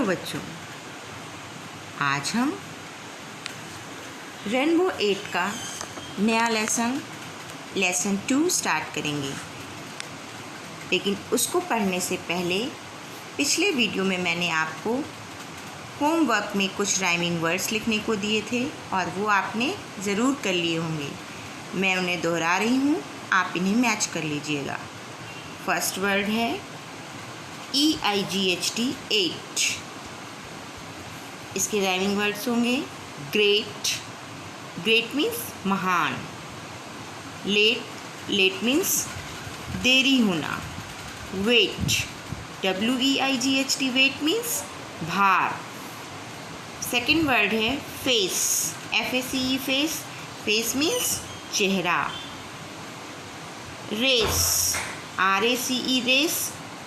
Hello बच्चों, आज हम रेनबो 8 का नया लेसन 2 स्टार्ट करेंगे। लेकिन उसको पढ़ने से पहले पिछले वीडियो में मैंने आपको होमवर्क में कुछ राइमिंग वर्ड्स लिखने को दिए थे और वो आपने ज़रूर कर लिए होंगे। मैं उन्हें दोहरा रही हूँ, आप इन्हें मैच कर लीजिएगा। फर्स्ट वर्ड है EIGHT 8। इसके राइमिंग वर्ड्स होंगे ग्रेट, ग्रेट मीन्स महान। लेट मीन्स देरी होना। वेट, WEIGHT वेट मीन्स भार। सेकेंड वर्ड है face, FACE face, face means चेहरा। Race, RACE race,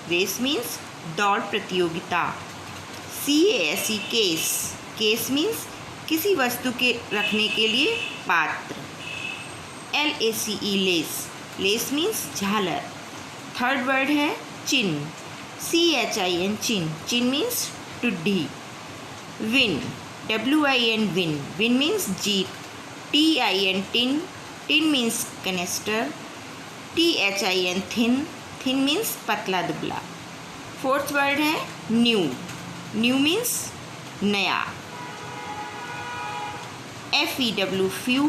race means दौड़ प्रतियोगिता। CASE केस, केस मीन्स किसी वस्तु के रखने के लिए पात्र। LACE लेस, लेस मीन्स झालर। थर्ड वर्ड है chin, CHIN chin, chin means टुड्डी। Win, WIN win, win means जीत। TIN tin, tin means canister. THIN thin, thin means पतला दुबला। फोर्थ वर्ड है न्यू, न्यू मीन्स नया। FEW फ्यू,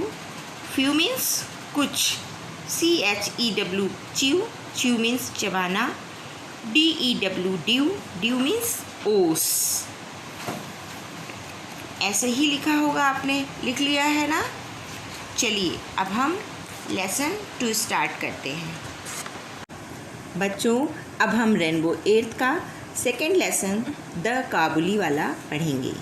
फ्यू मीन्स कुछ। CHEW chew, chew means चबाना। DEW dew, dew means ओस। ऐसे ही लिखा होगा, आपने लिख लिया है ना। चलिए अब हम लेसन 2 स्टार्ट करते हैं। बच्चों, अब हम रेनबो 8 का सेकेंड लेसन द काबुली वाला पढ़ेंगे।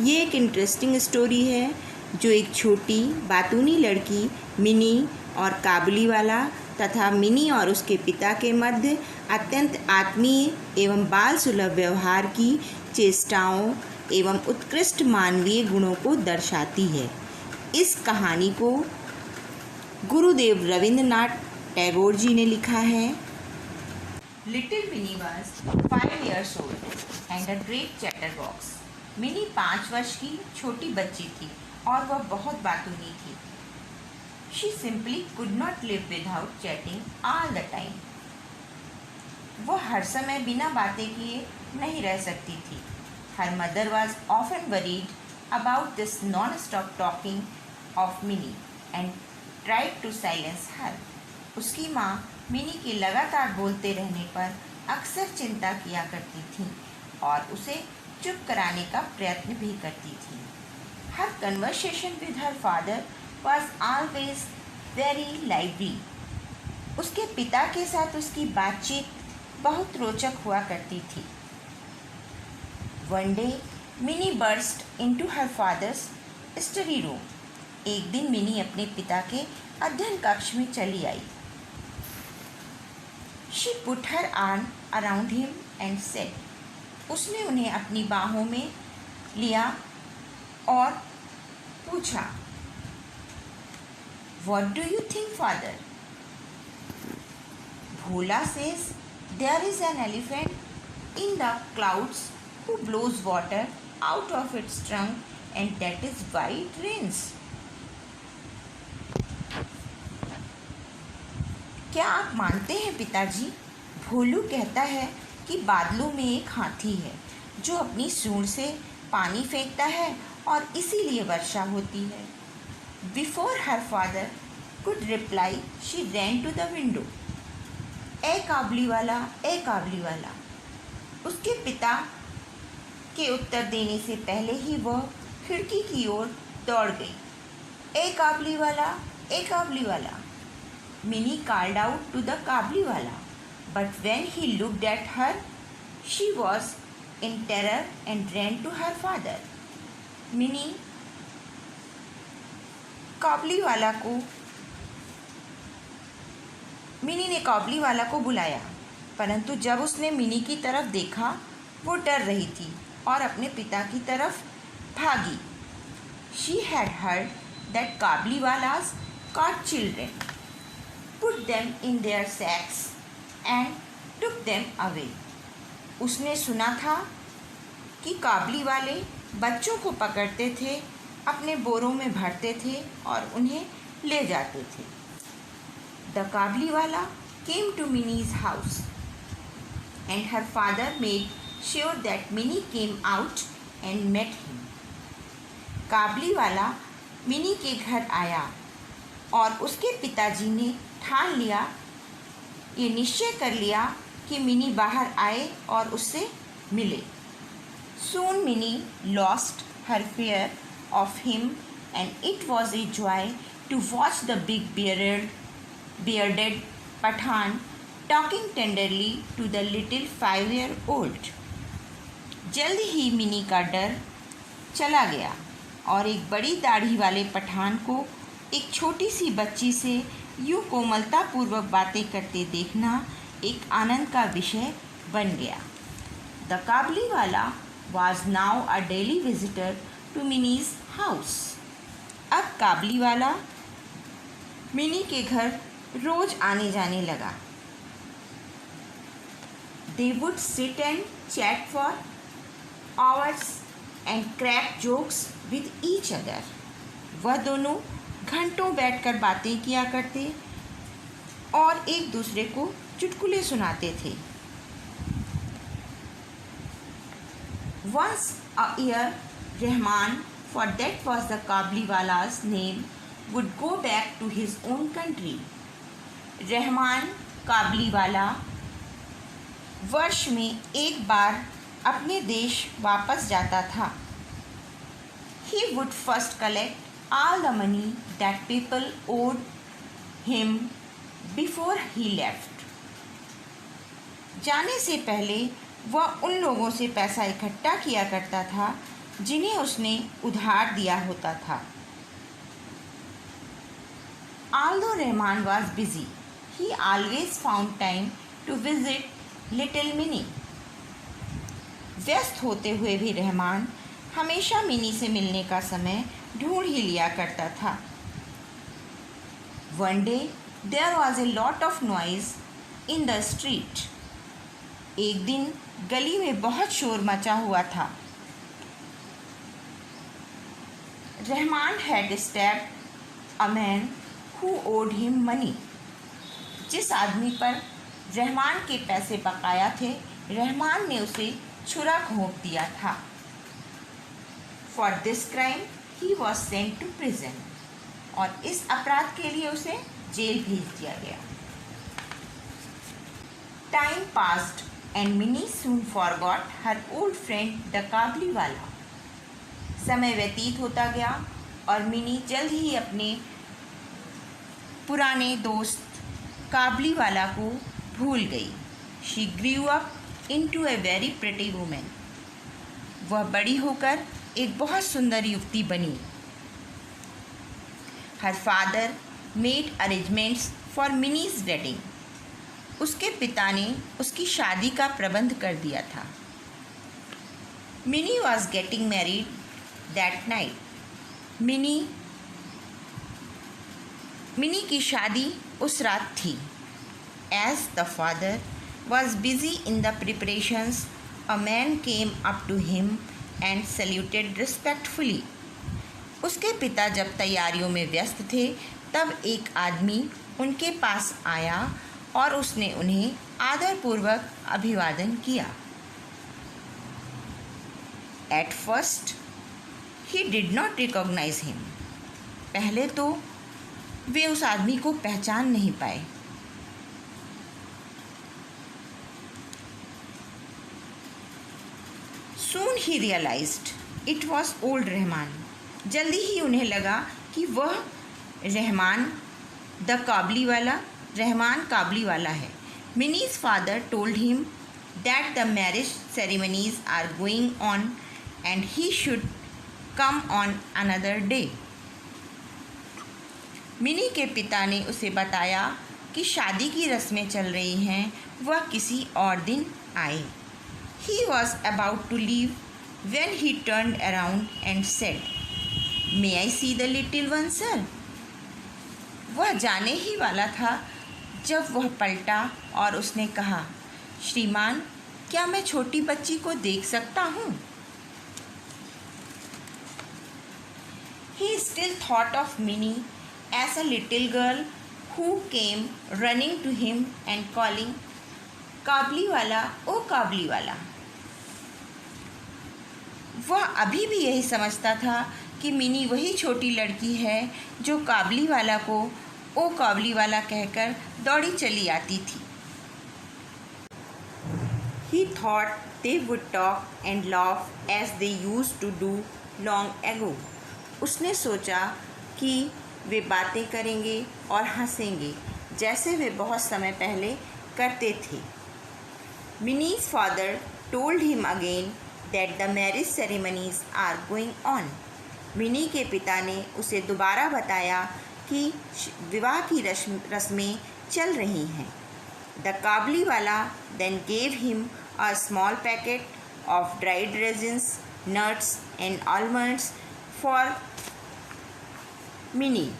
ये एक इंटरेस्टिंग स्टोरी है जो एक छोटी बातूनी लड़की मिनी और काबुली वाला तथा मिनी और उसके पिता के मध्य अत्यंत आत्मीय एवं बाल सुलभ व्यवहार की चेष्टाओं एवं उत्कृष्ट मानवीय गुणों को दर्शाती है। इस कहानी को गुरुदेव रविंद्रनाथ टैगोर जी ने लिखा है। Little mini was 5 years old and a great chatterbox. Mini 5 वर्ष की छोटी बच्ची थी और वह बहुत बातूनी थी। She simply could not live without chatting all the time. वह हर समय बिना बातें किए नहीं रह सकती थी। Her mother was often worried about this non stop talking of Mini and tried to silence her. उसकी माँ मिनी के लगातार बोलते रहने पर अक्सर चिंता किया करती थी और उसे चुप कराने का प्रयत्न भी करती थी। Her conversation with her father was always very lively. उसके पिता के साथ उसकी बातचीत बहुत रोचक हुआ करती थी। One day mini burst into her father's study room. एक दिन मिनी अपने पिता के अध्ययन कक्ष में चली आई। She put her arm around him and said, उसने उन्हें अपनी बाहों में लिया और पूछा, what do you think father? Bhola says, there is an elephant in the clouds who blows water out of its trunk and that is why it rains. क्या आप मानते हैं पिताजी? भोलू कहता है कि बादलों में एक हाथी है जो अपनी सूंड से पानी फेंकता है और इसीलिए वर्षा होती है। Before her father could reply she ran to the window. A Kabuliwala, a काबली वाला। उसके पिता के उत्तर देने से पहले ही वह खिड़की की ओर दौड़ गई। ए Kabuliwala, a Kabuliwala. Mini called out to the Kabuliwala, but when he looked at her she was in terror and ran to her father. Mini ने काबली वाला को बुलाया, परंतु जब उसने मिनी की तरफ देखा वो डर रही थी और अपने पिता की तरफ भागी। She had heard that Kabuliwalas caught children, put them in their sacks and took them away. उसने सुना था कि काबली वाले बच्चों को पकड़ते थे, अपने बोरों में भरते थे और उन्हें ले जाते थे। द काबली वाला came to Minnie's house and her father made sure that Minnie came out and met him. काबली वाला मिनी के घर आया और उसके पिताजी ने ठान लिया, ये निश्चय कर लिया कि मिनी बाहर आए और उससे मिले। Soon Minnie lost her fear of him and it was a joy to watch the big bearded Pathan talking tenderly to the little 5-year-old. जल्द ही मिनी का डर चला गया और एक बड़ी दाढ़ी वाले पठान को एक छोटी सी बच्ची से यूँ कोमलतापूर्वक बातें करते देखना एक आनंद का विषय बन गया। द काबली वाला was now a daily visitor to Minnie's house. अब काबली वाला मिनी के घर रोज आने जाने लगा। They would sit and chat for hours and crack jokes with each other. वह दोनों घंटों बैठकर बातें किया करते और एक दूसरे को चुटकुले सुनाते थे। Once a year, Rahman, for that was the Kabliwala's name, would go back to his own country. Rahman काबलीवाला वर्ष में एक बार अपने देश वापस जाता था। He would first collect all the money that people owed him before he left. जाने से पहले वह उन लोगों से पैसा इकट्ठा किया करता था जिन्हें उसने उधार दिया होता था। Although Rahman was busy, he always found time to visit little Minnie. व्यस्त होते हुए भी रहमान हमेशा मिनी से मिलने का समय ढूंढ ही लिया करता था। One day there was a lot of noise in the street. एक दिन गली में बहुत शोर मचा हुआ था। Rahman had stabbed a man who owed him money. जिस आदमी पर रहमान के पैसे बकाया थे, रहमान ने उसे छुरा घोंप दिया था। For this crime he was sent to prison. और इस अपराध के लिए उसे जेल भेज दिया गया। Time passed and Minnie soon forgot her old friend the काबलीवाला. समय व्यतीत होता गया और मिनी जल्द ही अपने पुराने दोस्त काबलीवाला को भूल गई। She grew up into a very pretty woman. वह बड़ी होकर एक बहुत सुंदर युवती बनी। Her father made arrangements for Minnie's wedding. उसके पिता ने उसकी शादी का प्रबंध कर दिया था। Minnie was getting married that night. Mini की शादी उस रात थी। As the father was busy in the preparations, a man came up to him and saluted respectfully. उसके पिता जब तैयारियों में व्यस्त थे, तब एक आदमी उनके पास आया और उसने उन्हें आदरपूर्वक अभिवादन किया। At first, he did not recognize him. पहले तो वे उस आदमी को पहचान नहीं पाए। Soon he realized it was old Rahman. जल्दी ही उन्हें लगा कि वह रहमान काबलीवाला है। Minnie's father told him that the marriage ceremonies are going on and he should come on another day. Mini के पिता ने उसे बताया कि शादी की रस्में चल रही हैं, वह किसी और दिन आए। He was about to leave when he turned around and said, "May I see the little one, sir?" वह जाने ही वाला था जब वह पलटा और उसने कहा, "श्रीमान, क्या मैं छोटी बच्ची को देख सकता हूँ?" still thought of Minnie as a little girl who came running to him and calling, काबलीवाला ओ काबलीवाला। वह अभी भी यही समझता था कि मिनी वही छोटी लड़की है जो काबलीवाला को ओ काबलीवाला कहकर दौड़ी चली आती थी। He thought they would talk and laugh as they used to do long ago. उसने सोचा कि वे बातें करेंगे और हंसेंगे जैसे वे बहुत समय पहले करते थे। Minnie's father told him again that the marriage ceremonies are going on. Mini के पिता ने उसे दोबारा बताया कि विवाह की रस्में चल रही हैं। The काबलीवाला then gave him a small packet of dried raisins, nuts and almonds for Minnie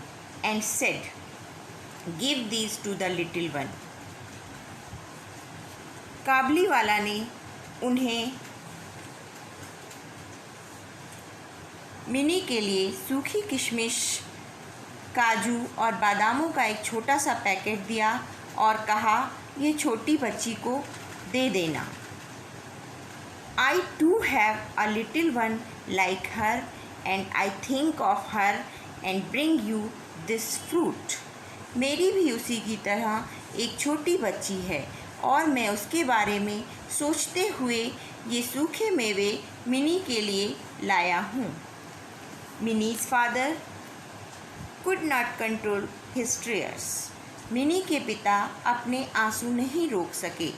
and said, "Give these to the little one." काबलीवाला ने उन्हें मिनी के लिए सूखी किशमिश, काजू और बादामों का एक छोटा सा पैकेट दिया और कहा, ये छोटी बच्ची को दे देना। I too have a little one like her and I think of her and bring you this fruit. मेरी भी उसी की तरह एक छोटी बच्ची है और मैं उसके बारे में सोचते हुए ये सूखे मेवे मिनी के लिए लाया हूँ। Minnie's father could not control his tears. Mini के पिता अपने आंसू नहीं रोक सके।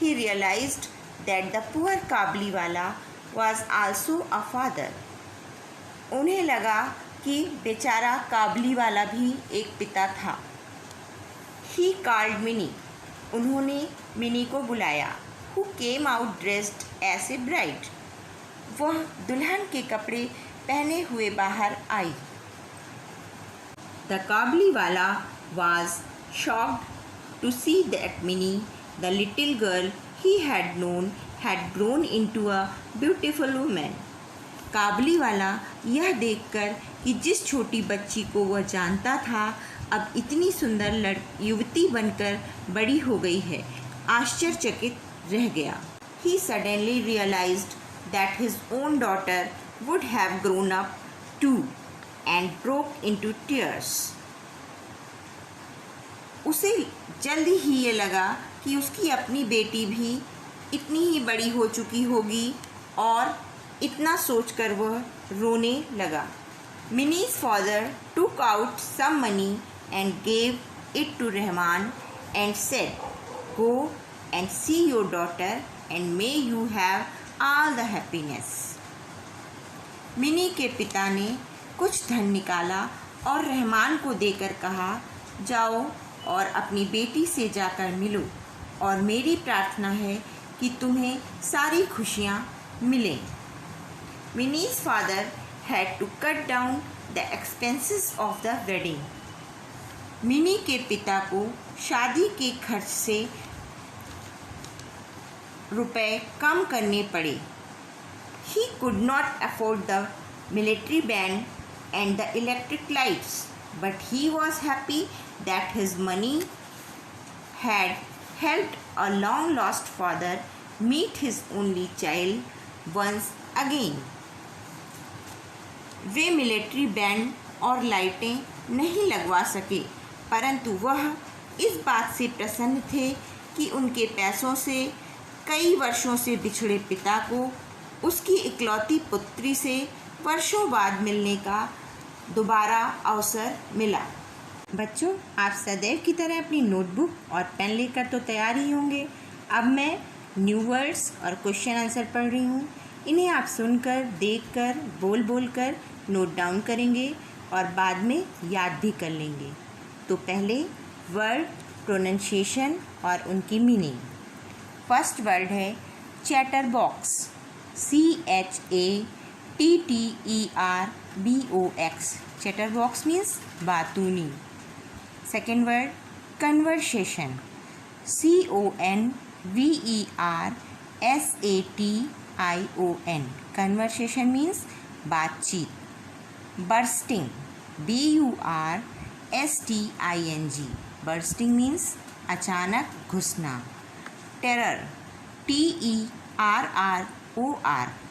He realized that the poor काबलीवाला was also a father. उन्हें लगा कि बेचारा काबलीवाला भी एक पिता था। He called Minnie. उन्होंने मिनी को बुलाया, who came out dressed as a bride. वह दुल्हन के कपड़े पहने हुए बाहर आई। The काबलीवाला was shocked to see that Minnie, the little girl he had known, had grown into a beautiful woman. काबलीवाला यह देखकर कि जिस छोटी बच्ची को वह जानता था अब इतनी सुंदर युवती बनकर बड़ी हो गई है, आश्चर्यचकित रह गया। He suddenly realized that his own daughter would have grown up too and broke into tears. उसे जल्दी ही ये लगा कि उसकी अपनी बेटी भी इतनी ही बड़ी हो चुकी होगी और इतना सोचकर वह रोने लगा। Minnie's father took out some money and gave it to Rahman and said, "Go and see your daughter and may you have all the happiness." Mini के पिता ने कुछ धन निकाला और रहमान को देकर कहा, जाओ और अपनी बेटी से जाकर मिलो और मेरी प्रार्थना है कि तुम्हें सारी खुशियाँ मिलें। Minnie's father had to cut down the expenses of the wedding. Mini के पिता को शादी के खर्च से रुपए कम करने पड़े। He could not afford the military band and the electric lights, but he was happy that his money had helped a long-lost father meet his only child once again. Way military band और लाइटें नहीं लगवा सके, परंतु वह इस बात से प्रसन्न थे कि उनके पैसों से कई वर्षों से बिछड़े पिता को उसकी इकलौती पुत्री से वर्षों बाद मिलने का दोबारा अवसर मिला। बच्चों, आप सदैव की तरह अपनी नोटबुक और पेन लेकर तो तैयार ही होंगे। अब मैं न्यू वर्ड्स और क्वेश्चन आंसर पढ़ रही हूँ। इन्हें आप सुनकर, देखकर, बोल कर नोट डाउन करेंगे और बाद में याद भी कर लेंगे। तो पहले वर्ड प्रोनंसिएशन और उनकी मीनिंग। फर्स्ट वर्ड है chatterbox, CHATTERBOX। Chatterbox means बातूनी। Second word conversation, CONVERSATION। Conversation means बातचीत। bursting, bursting, bursting means अचानक घुसना. terror, terror,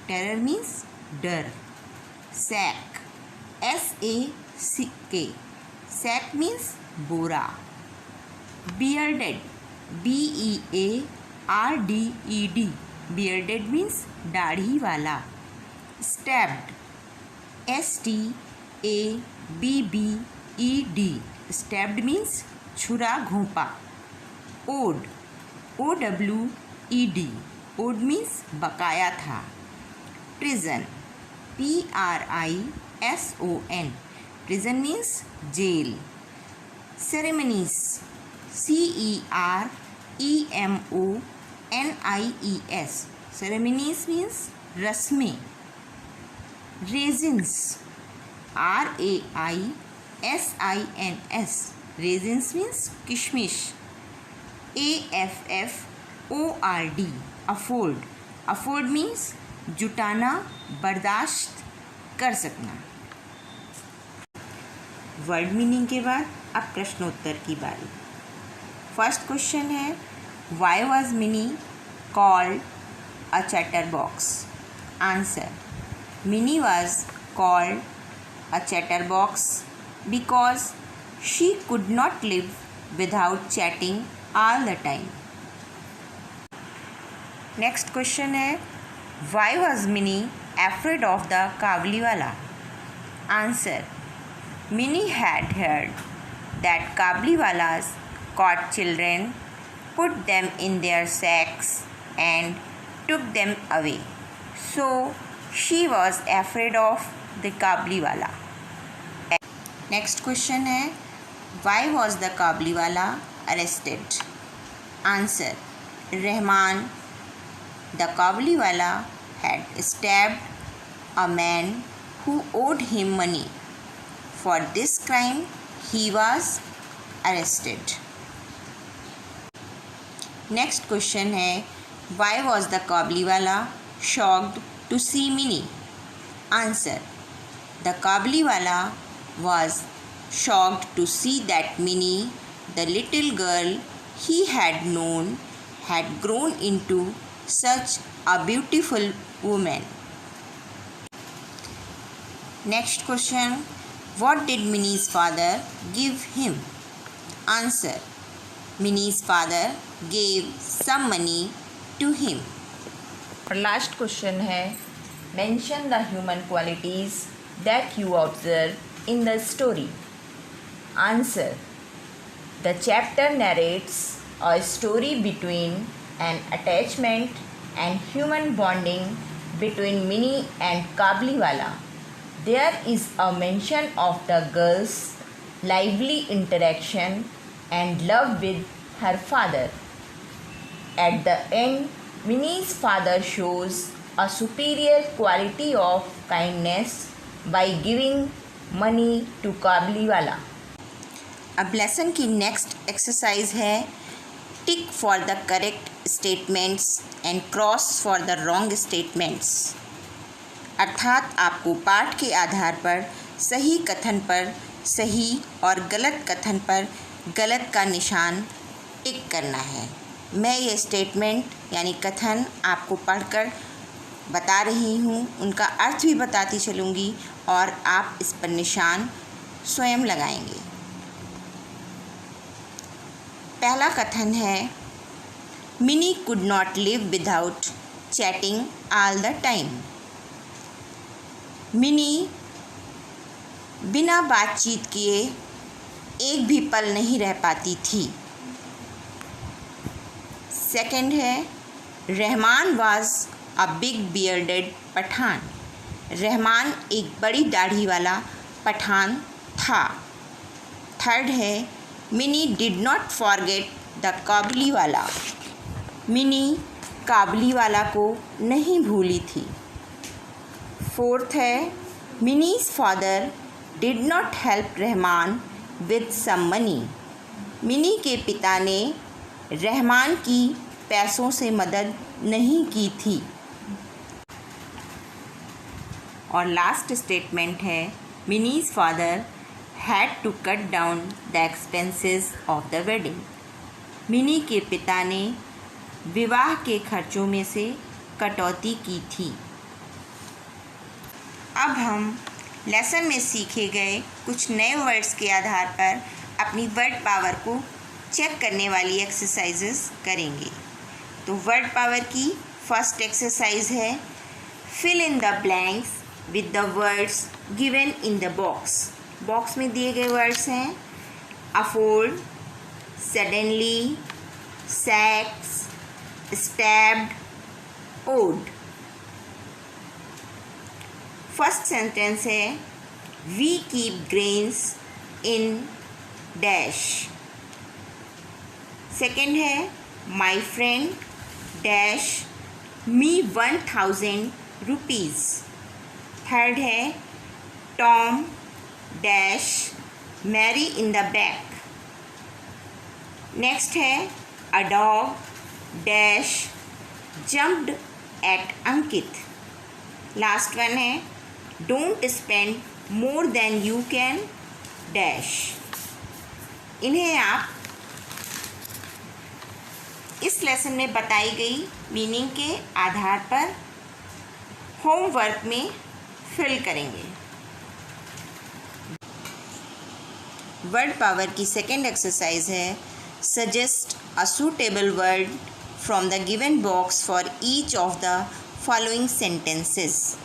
terror means डर. sack, sack, sack means बोरा. bearded, bearded, bearded means दाढ़ी वाला. stabbed, stabbed, stabbed means छुरा घोंपा. owed, owed, owed means बकाया था. prison, prison, prison means jail. ceremonies, ceremonies, ceremonies means रस्में. raisins, raisins, raisins means किशमिश. afford, afford, afford means जुटाना, बर्दाश्त कर सकना. वर्ड मीनिंग के बाद अब प्रश्नोत्तर की बारी. फर्स्ट क्वेश्चन है, why was Mini called a chatterbox? Answer, Mini was called a chatterbox because she could not live without chatting all the time. Next question है, why was Mini afraid of the Kabuliwala? Answer, Minnie had heard that काबुलीवाlas caught children, put them in their sacks and took them away. So she was afraid of the Kabuliwala. Next question है, why was the Kabuliwala arrested? Answer, Rahman, the Kabuliwala had stabbed a man who owed him money. For this crime, he was arrested. Next question है, why was the Kabuliwala shocked to see Minnie? Answer, the Kabuliwala was shocked to see that Minnie, the little girl he had known, had grown into such a beautiful woman. Next question, what did Minnie's father give him? Answer, Minnie's father gave some money to him. और last question है, mention the human qualities that you observe in the story. Answer, the chapter narrates a story between an attachment and human bonding between Minnie and Kabuliwala. There is a mention of the girl's lively interaction and love with her father. At the end, Minnie's father shows a superior quality of kindness by giving money to Kabuliwala. अब lesson की next exercise है, tick for the correct statements and cross for the wrong statements. अर्थात आपको पाठ के आधार पर सही कथन पर सही और गलत कथन पर गलत का निशान टिक करना है. मैं ये स्टेटमेंट यानी कथन आपको पढ़कर बता रही हूँ, उनका अर्थ भी बताती चलूँगी और आप इस पर निशान स्वयं लगाएंगे. पहला कथन है, mini could not live without chatting all the time. Mini बिना बातचीत किए एक भी पल नहीं रह पाती थी. सेकंड है, Rahman was a big bearded Pathan. Rahman एक बड़ी दाढ़ी वाला पठान था. थर्ड है, Mini did not forget the Kabuliwala. Mini Kabuliwala को नहीं भूली थी. फोर्थ है, Mini's father did not help Rahman with some money. Mini के पिता ने रहमान की पैसों से मदद नहीं की थी. और लास्ट स्टेटमेंट है, Minnie's father had to cut down the expenses of the wedding. Mini के पिता ने विवाह के खर्चों में से कटौती की थी। अब हम लेसन में सीखे गए कुछ नए वर्ड्स के आधार पर अपनी वर्ड पावर को चेक करने वाली एक्सरसाइजेस करेंगे। तो वर्ड पावर की फर्स्ट एक्सरसाइज है fill in the blanks with the words given in the box. Box में दिए गए वर्ड्स हैं afford, suddenly, sacks, stabbed, owed. First sentence है we keep grains in dash. Second है my friend dash me 1000 rupees. Third है Tom dash Mary in the back. Next है a dog dash jumped at Ankit. Last one है don't spend more than you can dash. इन्हें आप इस lesson में बताई गई मीनिंग के आधार पर होमवर्क में फिल करेंगे। वर्ड पावर की सेकेंड एक्सरसाइज है suggest a suitable word from the given box for each of the following sentences.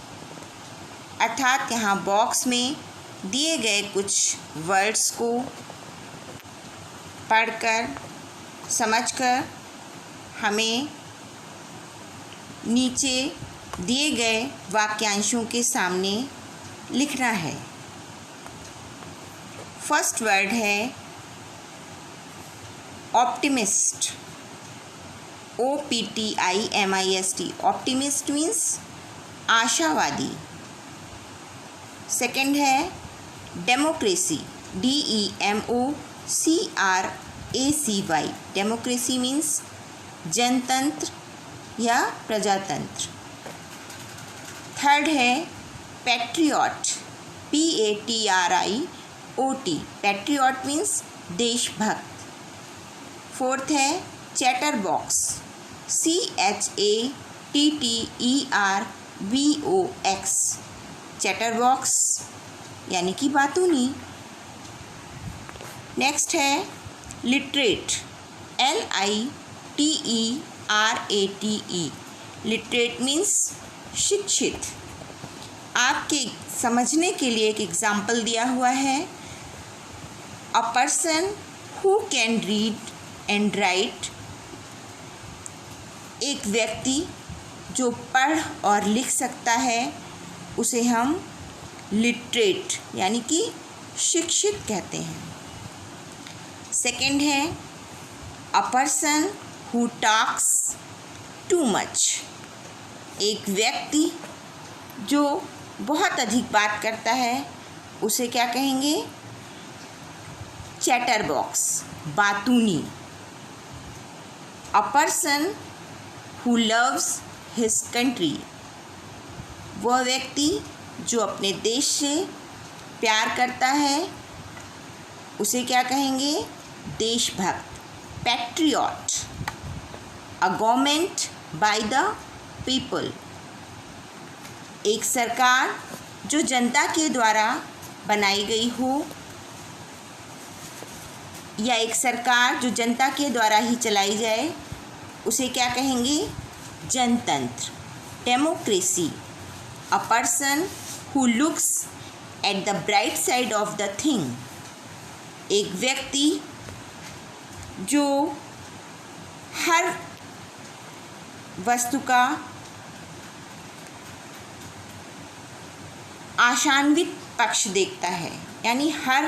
अर्थात यहाँ बॉक्स में दिए गए कुछ वर्ड्स को पढ़कर समझकर हमें नीचे दिए गए वाक्यांशों के सामने लिखना है। फर्स्ट वर्ड है ऑप्टिमिस्ट, OPTIMIST। ऑप्टिमिस्ट मीन्स आशावादी। सेकंड है डेमोक्रेसी, DEMOCRACY। डेमोक्रेसी मीन्स जनतंत्र या प्रजातंत्र। थर्ड है पैट्रियट, PATRIOT। पैट्रियट मीन्स देशभक्त। फोर्थ है chatterbox, CHATTERBOX। Chatter box यानी कि बातूनी। नेक्स्ट है लिटरेट, LITERATE। लिटरेट मीन्स शिक्षित। आपके समझने के लिए एक एग्जाम्पल दिया हुआ है अ person who can read and right. एक व्यक्ति जो पढ़ और लिख सकता है उसे हम लिटरेट यानी कि शिक्षित कहते हैं। सेकंड है अ person who talks too much. एक व्यक्ति जो बहुत अधिक बात करता है उसे क्या कहेंगे? चैटर बॉक्स, बातूनी। A person who loves his country. वह व्यक्ति जो अपने देश से प्यार करता है उसे क्या कहेंगे? देशभक्त, patriot. A government by the people. एक सरकार जो जनता के द्वारा बनाई गई हो या एक सरकार जो जनता के द्वारा ही चलाई जाए उसे क्या कहेंगे? जनतंत्र, democracy. A person who looks at the bright side of the thing. एक व्यक्ति जो हर वस्तु का आशान्वित पक्ष देखता है यानी हर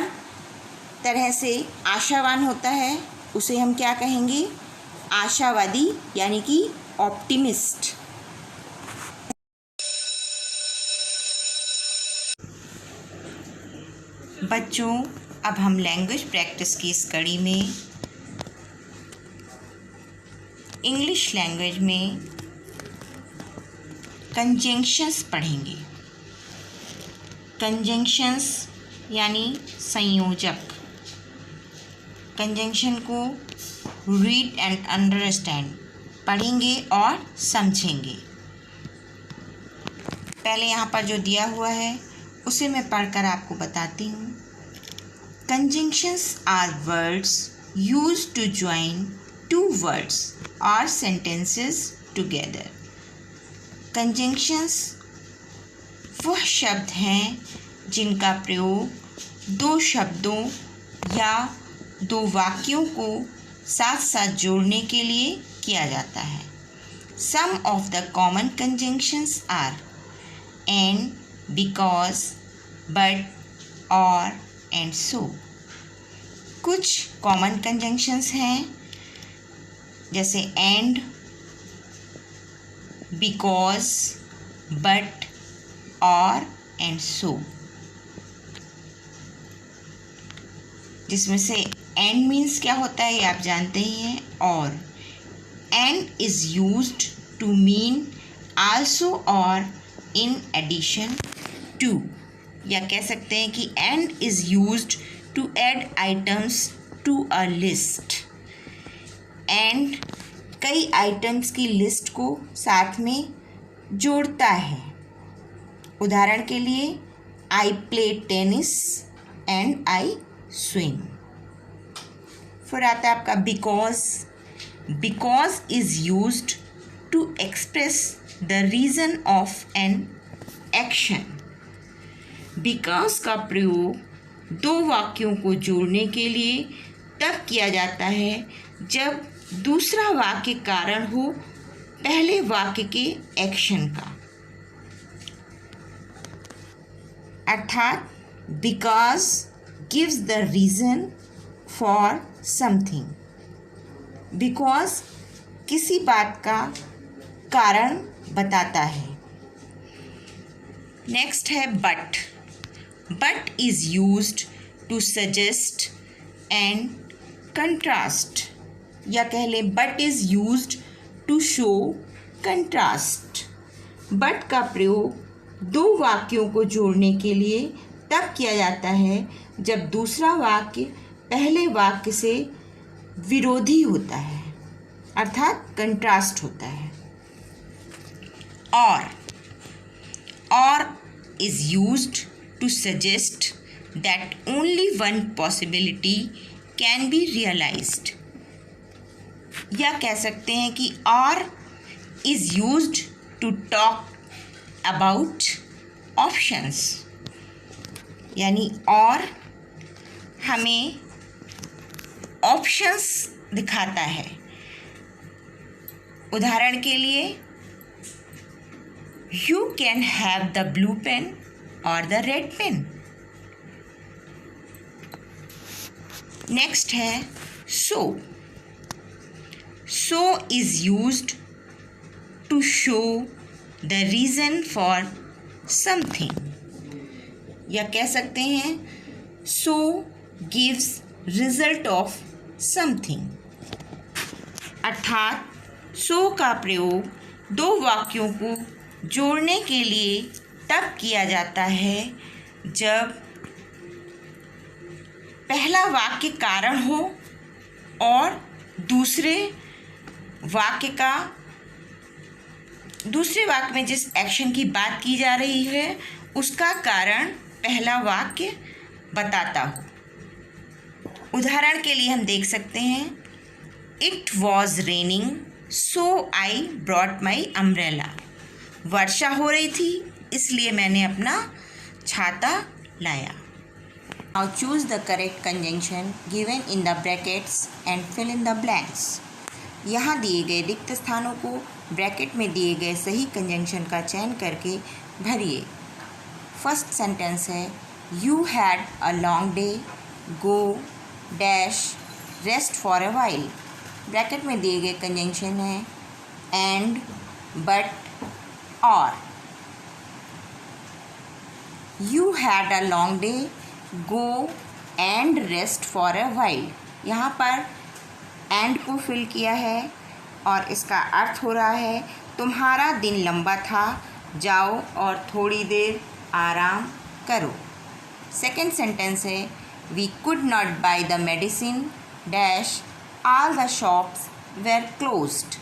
तरह से आशावान होता है उसे हम क्या कहेंगे? आशावादी यानी कि ऑप्टिमिस्ट। बच्चों, अब हम लैंग्वेज प्रैक्टिस की इस कड़ी में इंग्लिश लैंग्वेज में कंजंक्शंस पढ़ेंगे। कंजंक्शंस यानी संयोजक। कंजंक्शन को रीड एंड अंडरस्टैंड, पढ़ेंगे और समझेंगे। पहले यहाँ पर जो दिया हुआ है उसे मैं पढ़कर आपको बताती हूँ। Conjunctions are words used to join two words और सेंटेंसेस टुगेदर। कंजंक्शंस वह शब्द हैं जिनका प्रयोग दो शब्दों या दो वाक्यों को साथ साथ जोड़ने के लिए किया जाता है। Some of the common conjunctions are and, because, but, or, and so. कुछ कॉमन कंजंक्शंस हैं जैसे and, because, but, or, and so, जिसमें से एंड मीन्स क्या होता है ये आप जानते ही हैं। और and is used to mean also or in addition to, या कह सकते हैं कि and is used to add items to a list. And कई आइटम्स की लिस्ट को साथ में जोड़ता है। उदाहरण के लिए I play tennis and I swim. फिर आता है आपका because. Because is used to express the reason of an action. Because का प्रयोग दो वाक्यों को जोड़ने के लिए तब किया जाता है जब दूसरा वाक्य कारण हो पहले वाक्य के एक्शन का। अर्थात because gives the reason for something. Because किसी बात का कारण बताता है। नेक्स्ट है but. But is used to suggest and contrast, या कह लें but is used to show contrast. But का प्रयोग दो वाक्यों को जोड़ने के लिए तब किया जाता है जब दूसरा वाक्य पहले वाक्य से विरोधी होता है, अर्थात कंट्रास्ट होता है। Or is used to suggest that only one possibility can be realised, या कह सकते हैं कि or is used to talk about options, यानी और हमें ऑप्शंस दिखाता है। उदाहरण के लिए you can have the blue pen or the red pen. Next है so. So is used to show the reason for something, या कह सकते हैं so gives result of something. अर्थात सो का प्रयोग दो वाक्यों को जोड़ने के लिए तब किया जाता है जब पहला वाक्य कारण हो और दूसरे वाक्य में जिस एक्शन की बात की जा रही है उसका कारण पहला वाक्य बताता हो। उदाहरण के लिए हम देख सकते हैं it was raining so I brought my umbrella. वर्षा हो रही थी इसलिए मैंने अपना छाता लाया। Now choose the correct conjunction given in the brackets and fill in the blanks. यहाँ दिए गए रिक्त स्थानों को ब्रैकेट में दिए गए सही कंजंक्शन का चयन करके भरिए। फर्स्ट सेंटेंस है you had a long day, go dash rest for a while. Bracket में दिए गए कंजंक्शन है एंड, बट, और। You had a long day, go and rest for a while. यहाँ पर एंड को फिल किया है और इसका अर्थ हो रहा है तुम्हारा दिन लंबा था, जाओ और थोड़ी देर आराम करो। सेकेंड सेंटेंस है we could not buy the medicine dash all the shops were closed.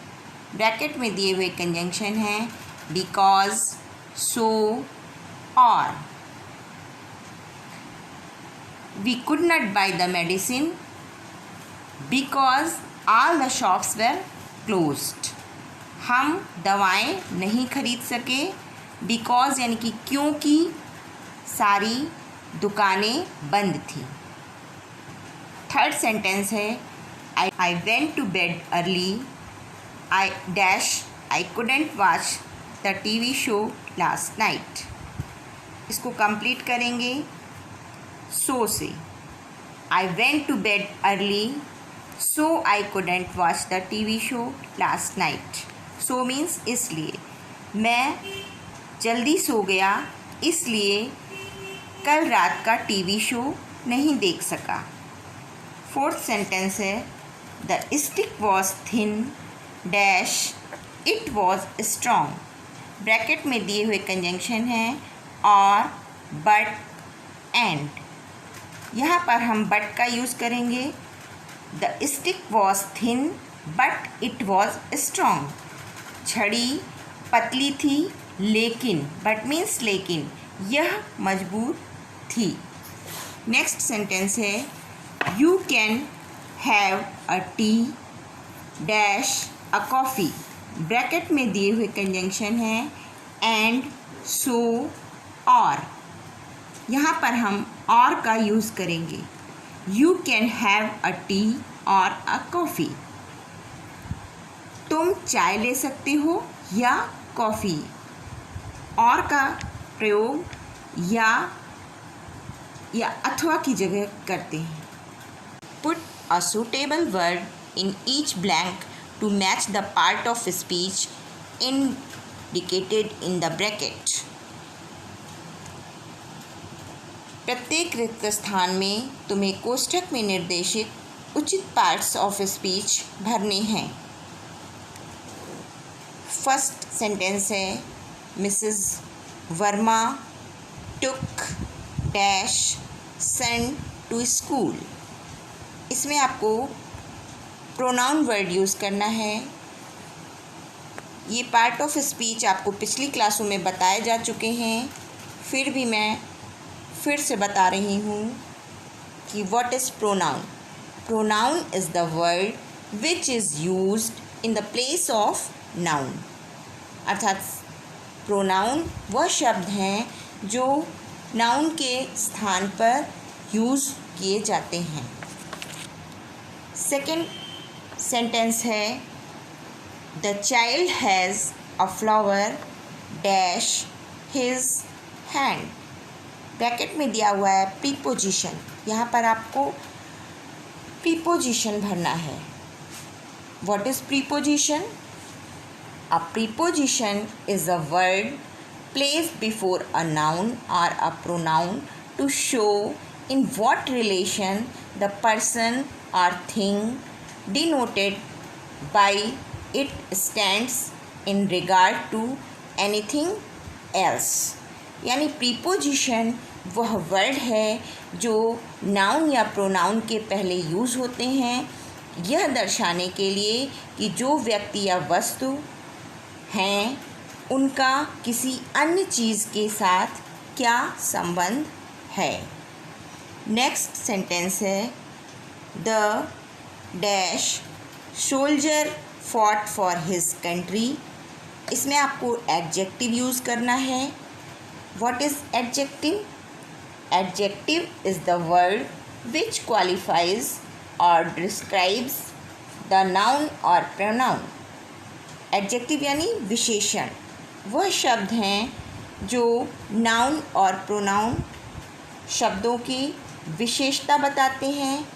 Bracket में दिए हुए कंजंक्शन हैं because, so, or. We could not buy the medicine because all the shops were closed. हम दवाएं नहीं खरीद सके, बिकॉज यानी कि क्योंकि सारी दुकानें बंद थी। थर्ड सेंटेंस है I went to bed early I dash I couldn't watch the TV show last night. इसको कंप्लीट करेंगे सो से। I went to bed early so I couldn't watch the TV show last night. So means इसलिए, मैं जल्दी सो गया इसलिए कल रात का टीवी शो नहीं देख सका। फोर्थ सेंटेंस है the stick was thin dash it was strong. Bracket में दिए हुए कंजंक्शन हैं और, बट, एंड। यहाँ पर हम बट का यूज़ करेंगे। The stick was thin but it was strong. छड़ी पतली थी लेकिन, बट मीन्स लेकिन, यह मजबूत थी। नेक्स्ट सेंटेंस है you can have a T dash a coffee. Bracket में दिए हुए कंजंक्शन हैं एंड, सो, और। यहाँ पर हम और का यूज़ करेंगे। You can have a T और अ कॉफ़ी। तुम चाय ले सकते हो या कॉफ़ी। और का प्रयोग या अथवा की जगह करते हैं। Put a suitable word in each blank to match the part of speech indicated in the bracket. प्रत्येक रिक्त स्थान में तुम्हें कोष्ठक में निर्देशित उचित पार्ट्स ऑफ स्पीच भरने हैं। फर्स्ट सेंटेंस है Mrs Verma took dash son to school. इसमें आपको प्रोनाउन वर्ड यूज़ करना है। ये पार्ट ऑफ स्पीच आपको पिछली क्लासों में बताए जा चुके हैं, फिर भी मैं फिर से बता रही हूँ कि what is pronoun. Pronoun is the word which is used in the place of noun. अर्थात प्रोनाउन वह शब्द हैं जो नाउन के स्थान पर यूज़ किए जाते हैं। सेकेंड सेंटेंस है the child has a flower dash his hand. Bracket में दिया हुआ है प्रीपोजिशन। यहाँ पर आपको प्रीपोजिशन भरना है। What is preposition? A preposition is a word placed before a noun or a pronoun to show in what relation the person or thing denoted by it stands in regard to anything else। यानी preposition वह word है जो noun या pronoun के पहले use होते हैं, यह दर्शाने के लिए कि जो व्यक्ति या वस्तु हैं उनका किसी अन्य चीज़ के साथ क्या संबंध है। नेक्स्ट सेंटेंस है the dash soldier fought for his country. इसमें आपको एडजेक्टिव यूज़ करना है। What is adjective? Adjective is the word which qualifies और डिस्क्राइब्स द नाउन और प्रोनाउन। एडजेक्टिव यानी विशेषण, वह शब्द हैं जो नाउन और प्रोनाउन शब्दों की विशेषता बताते हैं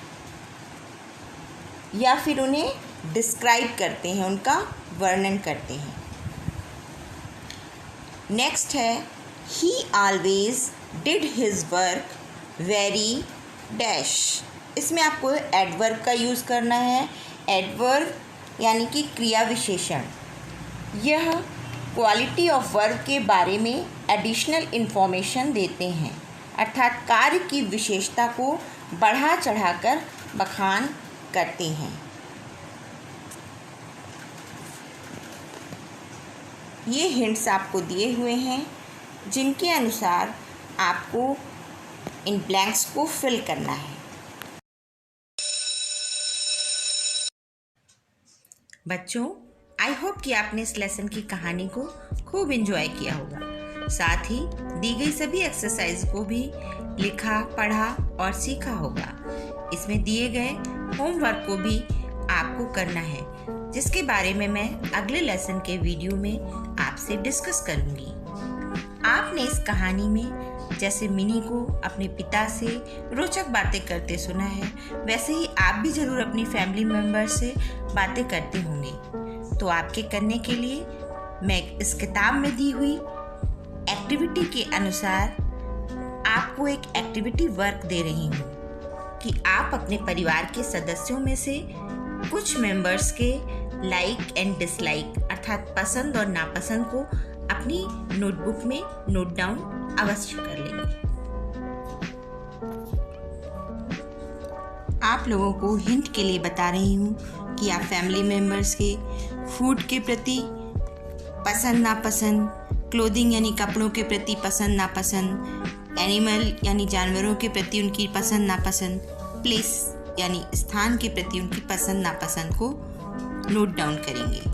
या फिर उन्हें डिस्क्राइब करते हैं, उनका वर्णन करते हैं। नेक्स्ट है ही always did his work very dash. इसमें आपको एडवर्ब का यूज़ करना है। एडवर्ब यानी कि क्रिया विशेषण, यह क्वालिटी ऑफ वर्क के बारे में एडिशनल इन्फॉर्मेशन देते हैं। अर्थात कार्य की विशेषता को बढ़ा चढ़ाकर बखान करते हैं। ये हिंट्स आपको दिए हुए हैं जिनके अनुसार आपको इन ब्लैंक्स को फिल करना है। बच्चों, आई होप कि आपने इस लेसन की कहानी को खूब एंजॉय किया होगा। साथ ही दी गई सभी एक्सरसाइज को भी लिखा, पढ़ा और सीखा होगा। इसमें दिए गए होमवर्क को भी आपको करना है, जिसके बारे में मैं अगले लेसन के वीडियो में आपसे डिस्कस करूंगी। आपने इस कहानी में जैसे मिनी को अपने पिता से रोचक बातें करते सुना है, वैसे ही आप भी ज़रूर अपनी फैमिली मेम्बर से बातें करते होंगे। तो आपके करने के लिए मैं इस किताब में दी हुई एक्टिविटी के अनुसार आपको एक एक्टिविटी वर्क दे रही हूँ कि आप अपने परिवार के सदस्यों में से कुछ मेंबर्स के लाइक एंड डिसलाइक अर्थात पसंद और नापसंद को अपनी नोटबुक में नोट डाउन अवश्य कर लेंगे। आप लोगों को हिंट के लिए बता रही हूँ कि आप फैमिली मेम्बर्स के फूड के प्रति पसंद नापसंद, क्लोथिंग यानी कपड़ों के प्रति पसंद नापसंद, एनिमल यानी जानवरों के प्रति उनकी पसंद नापसंद, प्लेस यानी स्थान के प्रति उनकी पसंद नापसंद को नोट डाउन करेंगे।